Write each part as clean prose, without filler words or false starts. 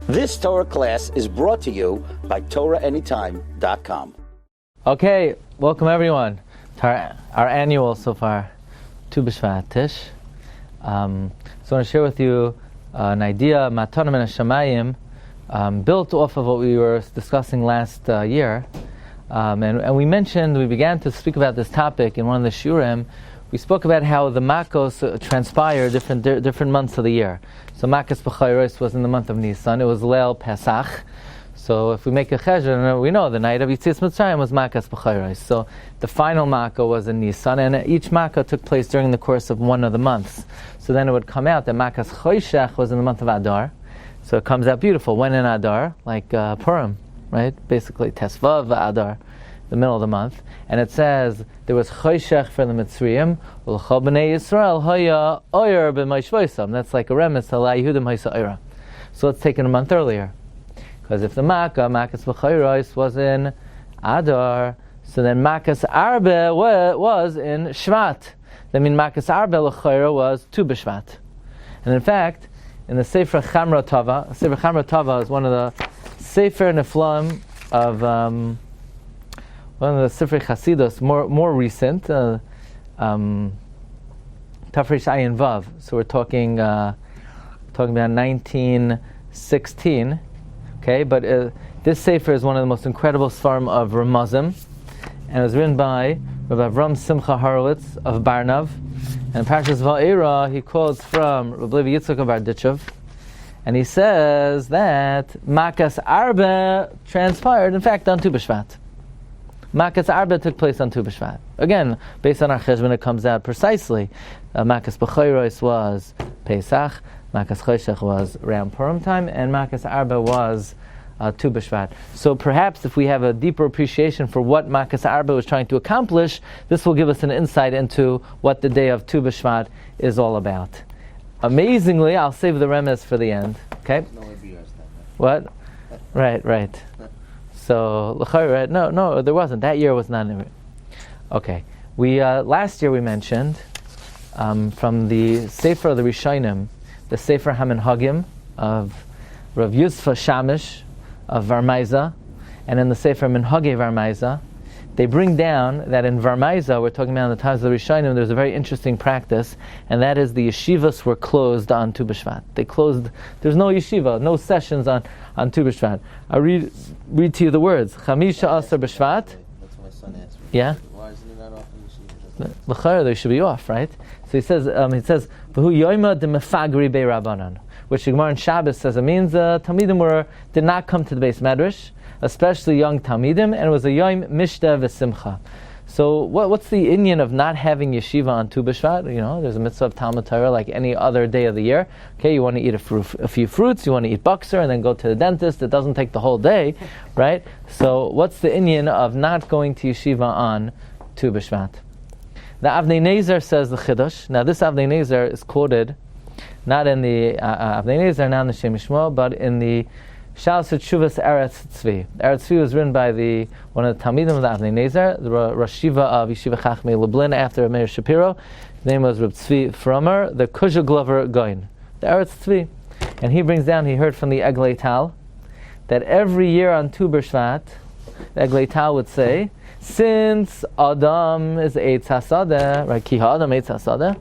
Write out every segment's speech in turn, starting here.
This Torah class is brought to you by TorahAnytime.com. Okay, welcome everyone to our annual so far, Tu B'Shvat Tish. So I want to share with you an idea, Matanim and Hashamayim, built off of what we were discussing last year. And we began to speak about this topic in one of the Shiurim. We spoke about how the Makkos transpire different months of the year. So Makkah's Peiros was in the month of Nisan. It was Leil Pesach. So if we make a cheshbon, we know the night of Yetzias Mitzrayim was Makkah's Peiros. So the final Makkah was in Nisan, and each Makkah took place during the course of one of the months. So then it would come out that Makkah's Choshech was in the month of Adar. So it comes out beautiful. When in Adar, like Purim, right? Basically Tesvav Adar, the middle of the month. And it says there was Choshech for the Mitzrayim, L'chol b'nei Yisrael haya oyer b'mayshvoisam. That's like a remes to La Yehudim haysa oira. So let's take it a month earlier. Because if the Makkah's B'chayros was in Adar, so then Makkah's Arbe was in Shvat. That means Makkah's Arbe L'chayra was Tu B'Shvat. And in fact, in the Sefer Chamra Tava is one of the Sefer Neflam of one of the Sefer Chasidus, more recent, Tafresh Ayin Vav. So we're talking about 1916. Okay, but this Sefer is one of the most incredible Sfarim of Ramazim, and it was written by Rabbi Avram Simcha Horowitz of Barnav. And in Parshas Va'era, he quotes from Rabbi Yitzchak of Barditchev, and he says that Makkah's Arbe transpired, in fact, on Tu B'Shvat. Makkah's Arbe took place on Tu B'Shvat. Again, based on our cheshbon, it comes out precisely. Makkah's B'chayros was Pesach, Makkah's Choshech was around Purim time, and Makkah's Arbe was Tu B'Shvat. So perhaps if we have a deeper appreciation for what Makkah's Arbe was trying to accomplish, this will give us an insight into what the day of Tu B'Shvat is all about. Amazingly, I'll save the remes for the end. Okay? What? Right. So, no, there wasn't. That year was not. Okay. We last year we mentioned from the Sefer of the Rishonim, the Sefer HaMenhagim of Rav Yusfa Shamish of Varmaiza, and in the Sefer Menhagei Varmaiza, they bring down that in Varmaiza, we're talking about in the times of the Rishonim, there's a very interesting practice, and that is the yeshivas were closed on Tu B'Shvat. They closed, there's no yeshiva, no sessions on Tu B'Shvat. I read to you the words, Chamisha Asar B'Shvat. That's what my son asked me. Yeah? Why isn't it not off in yeshiva? L'chayr, they should be off, right? So he says, V'hu yoyma de mefagri be rabbanan, which the Gemara in Shabbos says it means Talmidim did not come to the base medrash, especially young Talmidim, and it was a yom mishta v'simcha. So what's the inyan of not having yeshiva on Tu B'Shvat? You know, there's a mitzvah of Talmud Torah like any other day of the year. Okay, you want to eat a few fruits, you want to eat bakser, and then go to the dentist. It doesn't take the whole day, right? So what's the inyan of not going to yeshiva on Tu B'Shvat? The Avnei Nezer says the Chiddush. Now this Avnei Nezer is quoted not in the Avnei Nezer, not in the Shem Yishmo, but in the Shalos Tshuvas Eretz Tzvi. Eretz Tzvi was written by one of the Talmidim of the Avnei Nezer, the Rosh Yeshiva of Yeshiva Chachmei Lublin after Meir Shapiro. His name was Reb Tzvi Fromer, the Kuzha Glover Goin, the Eretz Tzvi. And he brings down, he heard from the Eglei Tal, that every year on Tu B'Shvat, the Eglei Tal would say, since Adam is Eitz HaSadeh, right, Ki Ha'adam Eitz HaSadeh,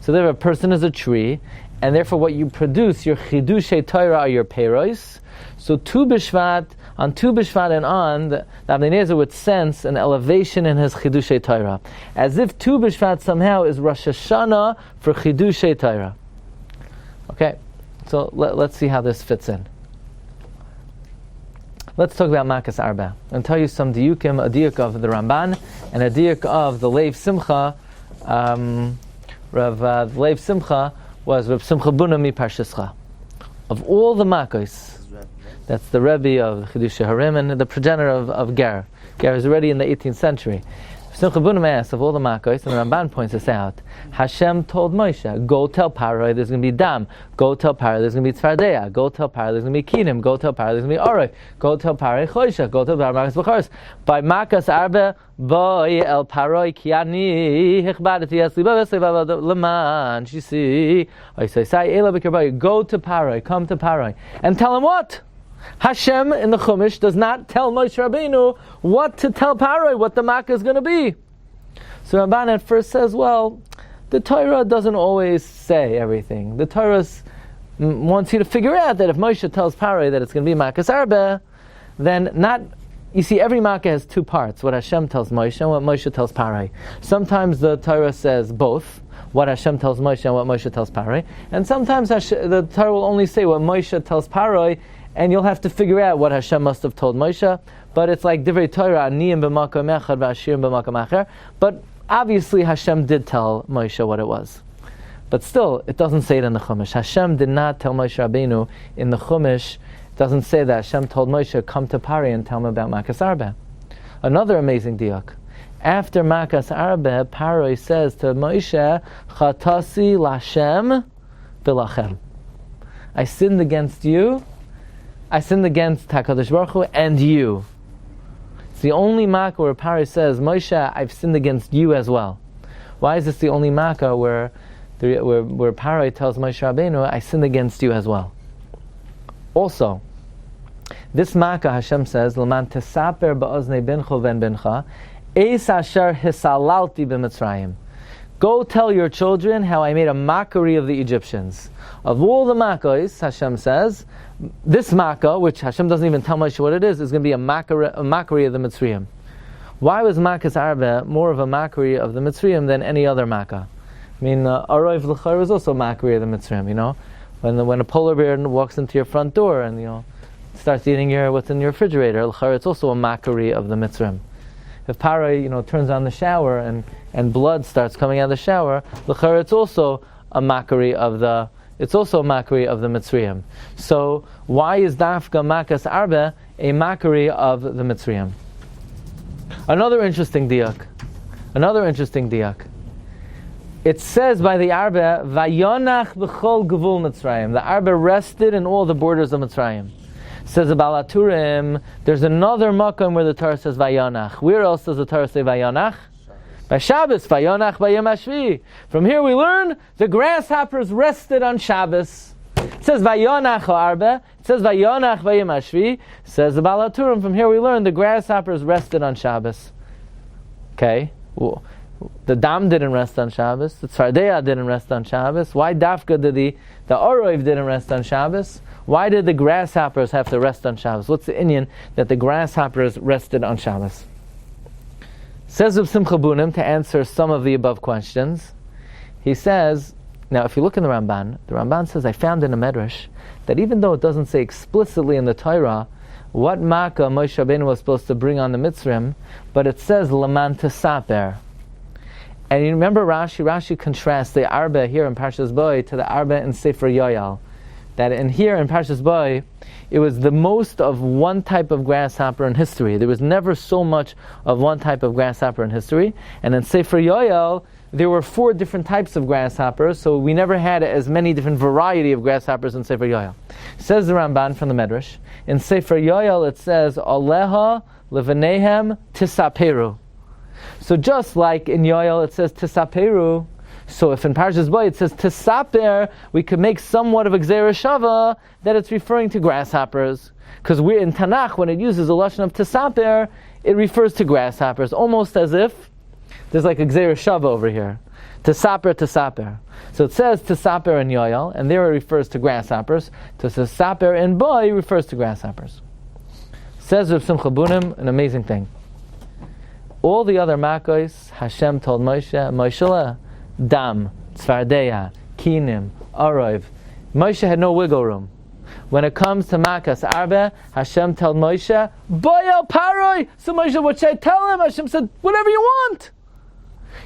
so there a person is a tree, and therefore what you produce, your Chidushei Torah are your Peiros. So Tu B'Shvat, on Tu B'Shvat and on, the Avnei Nezer would sense an elevation in his Chidushei Torah, as if Tu B'Shvat somehow is Rosh Hashanah for Chidushei Torah. Okay, so let's see how this fits in. Let's talk about Makkah's Arba. And tell you some diukim, a diuk of the Ramban and a diuk of the Leiv Simcha. The Leiv Simcha was Rav Simcha Buna mi Parshascha. Of all the Makkos, that's the Rabbi of Chidushei Harim and the progenitor of Ger. Ger is already in the 18th century. Simcha Bunim asks of all the Makkos, and the Ramban points this out. Hashem told Moshe, go tell Paro there's going to be Dam. Go tell Paro there's going to be Tzvardeya. Go tell Paro there's going to be Kinim. Go tell Paro there's going to be Oroi. Go tell Paro Choshech. Go tell Paro Makkos B'charos. By Makkos Arba, Boy el Paroi Kiani Hichbadati Esli Bavesli Leman Shisi. I say, Ela B'Kirbai. Go to Paro. Come to Paro. And tell him what? Hashem in the Chumash does not tell Moshe Rabbeinu what to tell Paro, what the Makkah is going to be. So Ramban at first says, well, the Torah doesn't always say everything. The Torah wants you to figure out that if Moshe tells Paro that it's going to be Makkah's Arba, then not... You see, every Makkah has two parts, what Hashem tells Moshe and what Moshe tells Paro. Sometimes the Torah says both, what Hashem tells Moshe and what Moshe tells Paro. And sometimes the Torah will only say what Moshe tells Paro, and you'll have to figure out what Hashem must have told Moshe. But it's like Divrei Torah, Aniyim b'makom echad v'ashirim b'makom acher. But obviously Hashem did tell Moshe what it was. But still, it doesn't say it in the Chumash. Hashem did not tell Moshe Rabbeinu in the Chumash. It doesn't say that Hashem told Moshe, come to Pari and tell him about Makkah's Arba. Another amazing diak. After Makkah's Arba, Paroi says to Moshe, Chatasi Lashem v'lachem. I sinned against you. I sinned against HaKadosh Baruch Hu and you. It's the only Makkah where Paroi says, Moshe, I've sinned against you as well. Why is this the only Makkah where Paroi tells Moshe Rabbeinu, I sinned against you as well? Also, this Makkah, Hashem says, L'man tesaper ba'oznei bincho ven bincha, Eis asher hisalalti b'Mitzrayim. Go tell your children how I made a mockery of the Egyptians. Of all the Makkahs, Hashem says, this Makkah, which Hashem doesn't even tell Moshe what it is going to be a mockery of the Mitzrayim. Why was Makkah's Arba more of a mockery of the Mitzrayim than any other Makkah? I mean, Arayv L'char was also a mockery of the Mitzrayim, you know? When a polar bear walks into your front door and, you know, starts eating what's in your refrigerator, L'char, it's also a mockery of the Mitzrayim. If Paro, you know, turns on the shower and blood starts coming out of the shower, l'chara, it's also a mockery of the Mitzrayim. So why is Dafka Makkah's Arba a mockery of the Mitzrayim? Another interesting diak. It says by the Arba, Vayonach b'chol gevul Mitzrayim. The Arba rested in all the borders of Mitzrayim. Says the Baal HaTurim, there's another Makkah where the Torah says Vayonach. Where else does the Torah say Vayonach? By Shabbos, Vayonach Bayom HaShvi. From here we learn the grasshoppers rested on Shabbos. It says Vayonach Arba. It says Vayonach Bayom HaShvi. Says the Baal HaTurim, from here we learn the grasshoppers rested on Shabbos. Okay? Well, the Dam didn't rest on Shabbos. The Tzardeya didn't rest on Shabbos. Why Dafka did the Oroiv didn't rest on Shabbos? Why did the grasshoppers have to rest on Shabbos? What's the inyan that the grasshoppers rested on Shabbos? Says Reb Simcha Bunim, to answer some of the above questions, he says, now if you look in the Ramban says, I found in a Medrash that even though it doesn't say explicitly in the Torah what Makkah Moshe Rabbeinu was supposed to bring on the Mitzrim, but it says Laman Tesaper. And you remember Rashi contrasts the Arba here in Parshas Bo to the Arba in Sefer Yoel. That in here in Parshas Bo, it was the most of one type of grasshopper in history. There was never so much of one type of grasshopper in history. And in Sefer Yoel, there were 4 different types of grasshoppers, so we never had as many different variety of grasshoppers in Sefer Yoel. Says the Ramban from the Medrash, in Sefer Yoel it says, Aleha levanehem tisaperu. So just like in Yoel it says tisaperu, so if in Parshas Bo it says tisaper, we could make somewhat of a gzeira shava that it's referring to grasshoppers. Because we're in Tanakh, when it uses a lashon of tisaper, it refers to grasshoppers, almost as if there's like a gzeira shava over here. Tisaper. So it says tisaper in Yoel, and there it refers to grasshoppers. Tisaper in Bo refers to grasshoppers. Says Reb Simcha Bunim, an amazing thing. All the other Makkos, Hashem told Moshe, Dam, Tzvardeya, Kinim, Arov. Moshe had no wiggle room. When it comes to Makkah's Arba, Hashem told Moshe, Boyel Paroi! So Moshe, what should I tell him? Hashem said, whatever you want.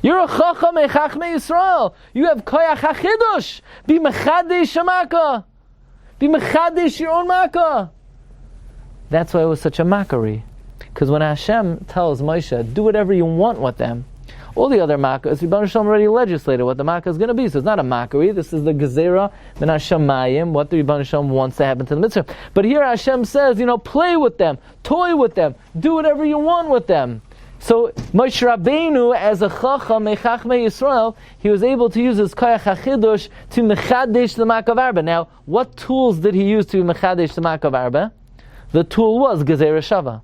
You're a Chacham Chachmei Yisrael. You have Koyach HaChidush. Be Mechadesh Makkah. Be Mechadesh your own Makkah. That's why it was such a mockery. Because when Hashem tells Moshe, do whatever you want with them, all the other Makkahs, Rebbeinu Shalom already legislated what the Makkah is going to be. So it's not a mockery. This is the Gezerah Min HaShamayim, what the Rebbeinu Shalom wants to happen to the Mitzvah. But here Hashem says, play with them, toy with them, do whatever you want with them. So Moshe Rabbeinu, as a Chacham Chachmei Yisrael, he was able to use his Koyach HaChidush to Mechadesh the Makkah Arba. Now, what tools did he use to Mechadesh the Makkah Arba? the tool was Gezerah Shava.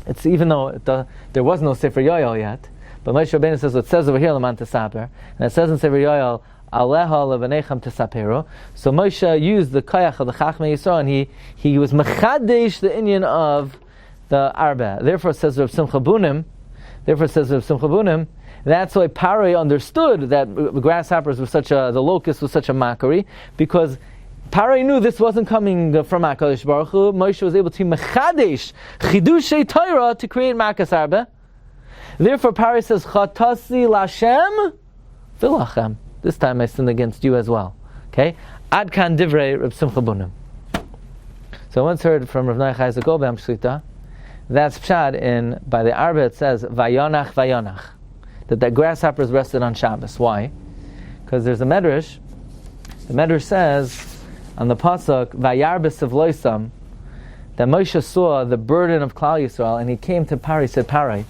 It's even though there was no Sefer Yoel yet, but Moshe Rabbeinu says what it says over here, Leman Tesaper, and it says in Sefer Yoel, Aleha levanechem tesapero. So Moshe used the koyach of the Chachmei Yisrael, and he was mechadesh the inyan of the arba. Therefore, it says Rav Simcha Bunim. That's why Paro understood that grasshoppers were the locust was such a mockery, because Paro knew this wasn't coming from HaKadosh Baruch Hu. Moshe was able to mechadesh chidushei Torah to create makas arba. Therefore, Paro says chatasi lashem v'lachem. This time I sinned against you as well. Okay? Ad kan divrei Reb Simcha Bunim. So I once heard from Rav Noach Isaac Goldbaum Shlita, that's pshad by the Arba it says, Vayonach, that the grasshoppers rested on Shabbos. Why? Because there's a medrash. The medrash says, on the pasuk, Vayarbes of Loisam, that Moshe saw the burden of Klal Yisrael, and he came to Pari, said, Pari,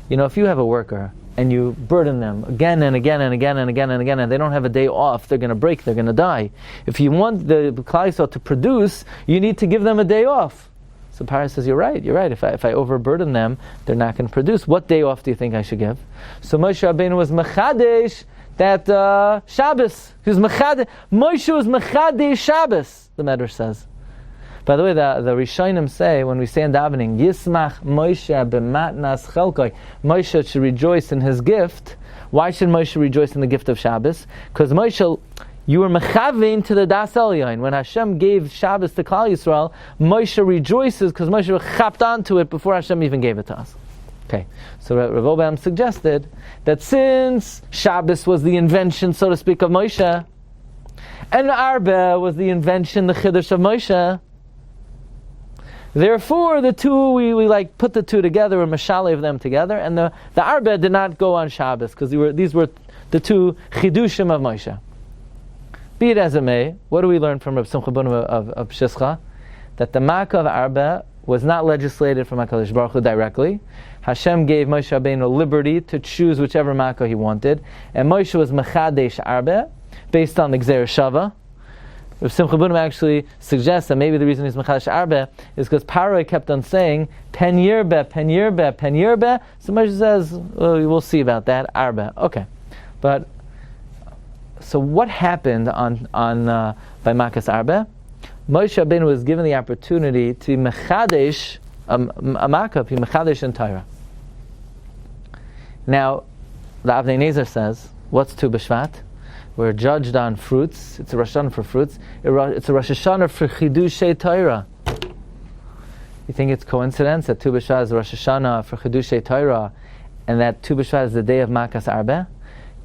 if you have a worker, and you burden them again and again and again and again and again, and they don't have a day off, they're going to break, they're going to die. If you want the Klal Yisrael to produce, you need to give them a day off. So Paro says, you're right. If I overburden them, they're not going to produce. What day off do you think I should give? So Moshe Rabbeinu was mechadesh that Shabbos. He was mechadesh. Moshe was mechadesh Shabbos, the Medrash says. By the way, the Rishonim say, when we say in davening, Yismach Moshe b'matnas chelkoi, Moshe should rejoice in his gift. Why should Moshe rejoice in the gift of Shabbos? Because Moshe, you were mechavein to the Das Elyon. When Hashem gave Shabbos to Klal Yisrael, Moshe rejoices because Moshe chapped onto it before Hashem even gave it to us. Okay, so Rav Obam suggested that since Shabbos was the invention, so to speak, of Moshe, and Arba was the invention, the Chiddush of Moshe, therefore, the two, we put the two together, or mashale of them together, and the Arba did not go on Shabbos, because these were the two chidushim of Moshe. Be it as it may, what do we learn from Reb Simcha Bunim of Shischa? That the Makkah of Arba was not legislated from HaKadosh Baruch Hu directly. Hashem gave Moshe Rabbeinu liberty to choose whichever Makkah he wanted, and Moshe was mechadesh Arba, based on the Gzerah Shava. Rav Simcha Bunim actually suggests that maybe the reason he's Mechadesh Arba is because Paro kept on saying, Pen Yirbe. So Moshe says, we'll see about that, Arba. Okay. But, so what happened by Makas Arba? Moshe Rabbeinu was given the opportunity to Mechadesh, a Makkah, to Mechadesh in Torah. Now, the Avnei Nezer says, what's Tu B'Shvat? We're judged on fruits. It's a Rosh Hashanah for fruits. It's a Rosh Hashanah for Chidushei Torah. You think it's coincidence that Tu B'Shvat is a Rosh Hashanah for Chidushei Torah, and that Tu B'Shvat is the day of Makas Arba?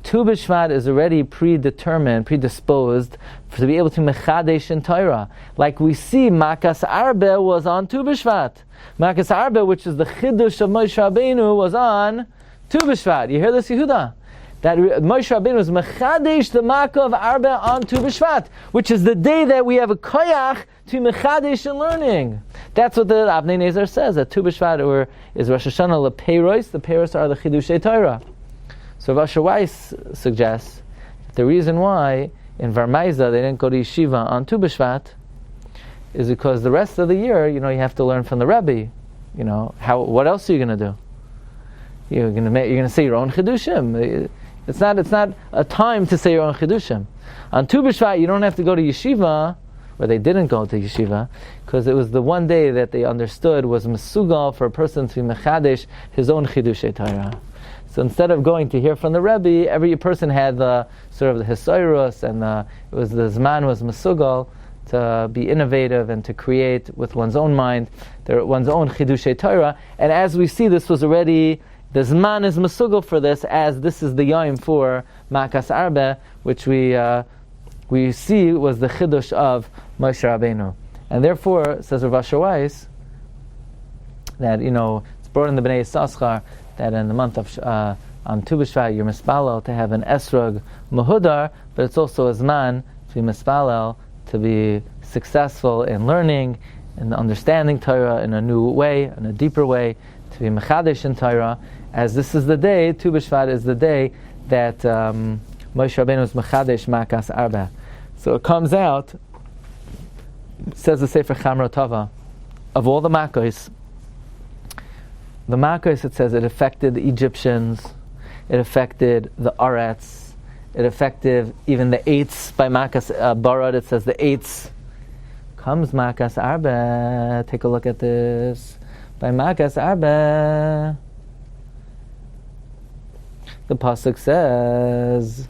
Tu B'Shvat is already predisposed to be able to Mechadesh in Torah. Like we see, Makas Arba was on Tu B'Shvat. Makas Arba, which is the Chidush of Moshe Rabbeinu, was on Tu B'Shvat. You hear this, Yehuda? That Moshe Rabbeinu was mechadesh the Makkah of Arba on Tu B'Shvat, which is the day that we have a koyach to mechadesh in learning. That's what the Avnei Nezer says, that Tu B'Shvat is Rosh Hashanah Peiros. The Peiros are the Chidushei Torah. So Rav Asher Weiss suggests that the reason why in Varmaiza they didn't go to yeshiva on Tu B'Shvat is because the rest of the year, you have to learn from the Rabbi. What else are you going to do? You're going to say your own chidushim. It's not a time to say your own chidushim. On Tu B'Shvat, you don't have to go to yeshiva, or they didn't go to yeshiva, because it was the one day that they understood was mesugal for a person to be mechadesh his own chidushei Torah. So instead of going to hear from the Rebbe, every person had the sort of the hisoirus, and the zman was mesugal to be innovative and to create with one's own mind, one's own chidushei Torah. And as we see, this was already. The Zman is Mesugal for this, as this is the Yom for Makas Arba, which we see was the Chiddush of Moshe Rabbeinu. And therefore, says Rav Asher Weiss, that, it's brought in the Bnei Yissaschar, that in the month of, on Tu B'Shvat, you're Mispalel to have an Esrog Mahudar, but it's also a Zman to be Mispalel, to be successful in learning, in understanding Torah in a new way, in a deeper way, to be Mechadesh in Torah, as this is the day, Tu B'Shvat is the day that Moshe Rabbeinu is Mechadesh Makas Arba. So it comes out, says the Sefer Chamra Tova, of all the Makkahs, it says it affected the Egyptians, it affected the Arets, it affected even the eights. By Makkah's Barad, it says the eights. Comes Makkah's Arba. Take a look at this. By Makkah's Arba, the pasuk says,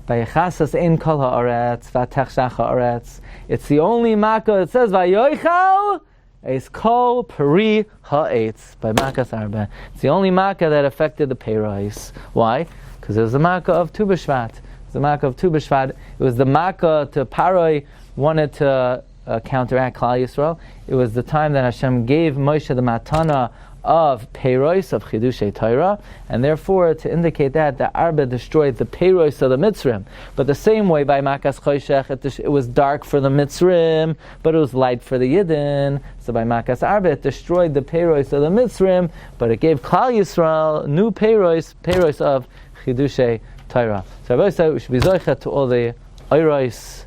"Vayechasas ein kol haaretz v'atech haaretz." It's the only Makkah. It says, "Vayoichal es kol peri ha'etz." By Makkah's Arba, it's the only Makkah that affected the Peiros. Why? Because it was the Makkah of Tu B'Shvat. It was the Makkah to Paroi wanted to counteract Klal Yisrael. It was the time that Hashem gave Moshe the matana of Peiros, of Chidushei Torah, and therefore to indicate that the Arba destroyed the Peiros of the Mitzrim. But the same way by Makas Choshech, it was dark for the Mitzrim, but it was light for the Yidden. So by Makas Arba, it destroyed the Peiros of the Mitzrim, but it gave Klal Yisrael new Peiros of Chidushei Torah. So Rabbi said we should be zoichet to all the Oiros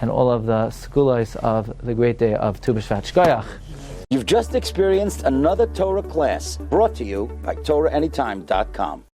and all of the Skulos of the great day of Tu B'Shvat. Shkoyach. You've just experienced another Torah class brought to you by TorahAnytime.com.